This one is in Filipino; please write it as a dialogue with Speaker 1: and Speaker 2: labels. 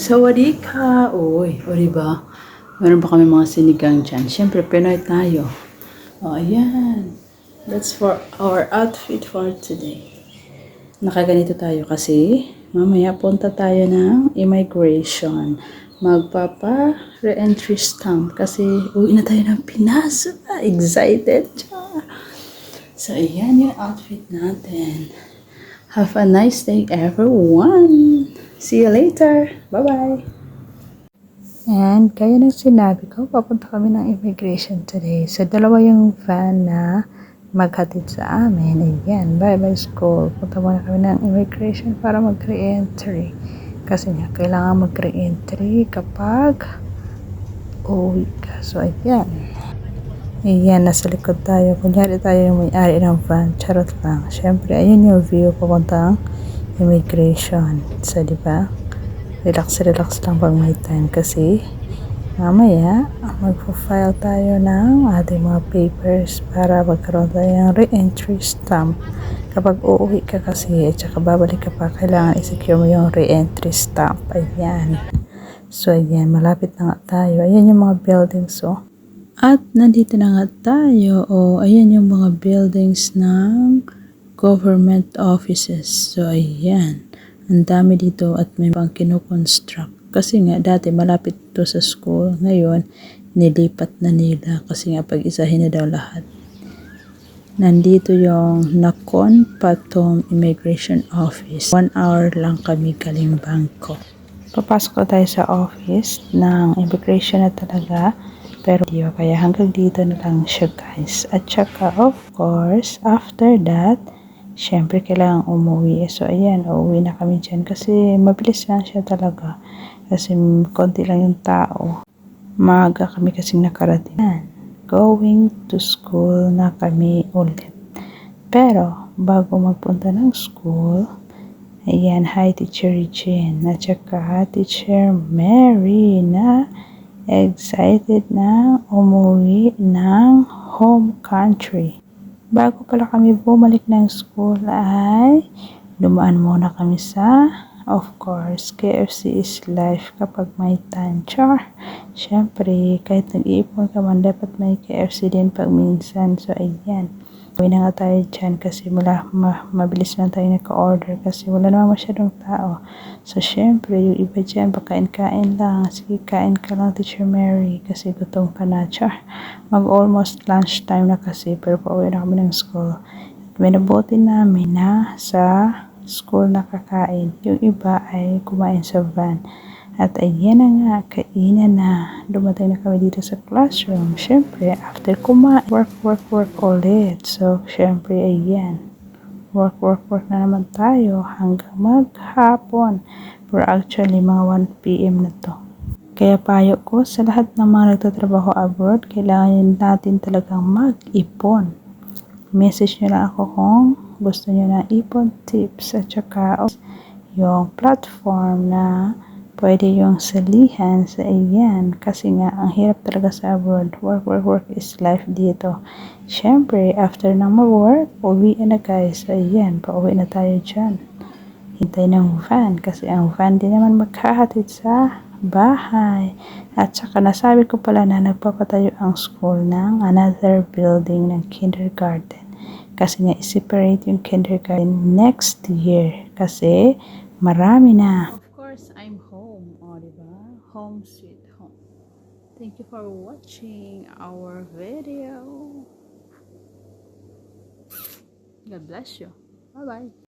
Speaker 1: Sawadee ka! Uy, o diba? Meron ba kami mga sinigang dyan? Siyempre, Pinoy tayo. O, ayan. That's for our outfit for today. Nakaganito tayo kasi mamaya punta tayo ng immigration. Magpapa-re-entry stamp kasi uwi na tayo ng Pinas. Excited! So, ayan yung outfit natin. Have a nice day, everyone! See you later! Bye-bye! And kaya nang sinabi ko, papunta kami ng immigration today. So, dalawa yung van na maghatid sa amin. Ayan, bye-bye school. Punta muna kami ng immigration para mag-re-entry. Kasi nga, kailangan mag-re-entry kapag uwi ka. So, ayan. Ayan, nasa likod tayo. Kunyari tayo yung may-ari ng van. Charot lang. Siyempre, ayan yung view papuntang immigration. So, diba? Relax lang pag may time kasi mamaya magpo-file tayo ng ating mga papers para magkaroon tayo ng re-entry stamp kapag uuwi ka kasi at saka babalik ka pa, kailangan i-secure mo yung re-entry stamp. Ayan. So, ayan, malapit na nga tayo. Ayan yung mga buildings, oh. At nandito na nga tayo, oh. Ayan yung mga buildings ng government offices. So, ayan. Ang dami dito at may pang kino-construct. Kasi nga, dati malapit to sa school. Ngayon, nilipat na nila kasi nga pag-isahin na daw lahat. Nandito yung Nakhon Pathom Immigration Office. 1 hour lang kami galing Bangkok. Papasok na tayo sa office ng immigration na talaga. Pero di ba, kaya hanggang dito na lang siya, guys. At saka, of course, after that, syempre, kailangan umuwi. So, ayan, uuwi na kami dyan. Kasi, mabilis lang siya talaga. Kasi, konti lang yung tao. Maaga kami kasing nakarating. Going to school na kami ulit. Pero, bago magpunta ng school, ayan, hi Teacher Regine. At saka, Teacher Mary na excited na umuwi ng home country. Bago pala kami bumalik ng school ay dumaan muna kami sa, of course, KFC is life kapag may time. Char! Siyempre, kahit nag-iipon ka man, dapat may KFC din pag minsan. So, ayan. Uwi na nga tayo dyan kasi mabilis lang tayo naka-order kasi wala naman masyadong tao. So, syempre, yung iba dyan, pakain-kain lang. Sige, kain ka lang, Teacher Mary, kasi gutom ka na. Char, mag-almost lunch time na kasi, pero pauwi na kami ng school. Minabuti namin na sa school nakakain. Yung iba ay kumain sa van. At ayan na nga, kainan na. Dumating na kami dito sa classroom. Siyempre, after kumain, work ulit. So, siyempre, ayan. Work na naman tayo hanggang maghapon. Pero actually, mga 1 PM na to. Kaya payo ko sa lahat ng mga nagtatrabaho abroad, kailangan natin talagang mag-ipon. Message nyo lang ako kung gusto nyo na ipon tips at saka yung platform na pwede yung salihan sa iyan kasi nga ang hirap talaga sa abroad. Work is life dito. Syempre, after na mag-work, uwi na guys. So, ayan, pauwi na tayo dyan. Hintay ng van kasi ang van din naman maghahatid sa bahay. At saka nasabi ko pala na nagpapatayo ang school ng another building ng kindergarten. Kasi nga i-separate yung kindergarten next year kasi marami na. Of course, I'm home. O, diba? Home sweet home. Thank you for watching our video. God bless you. Bye-bye.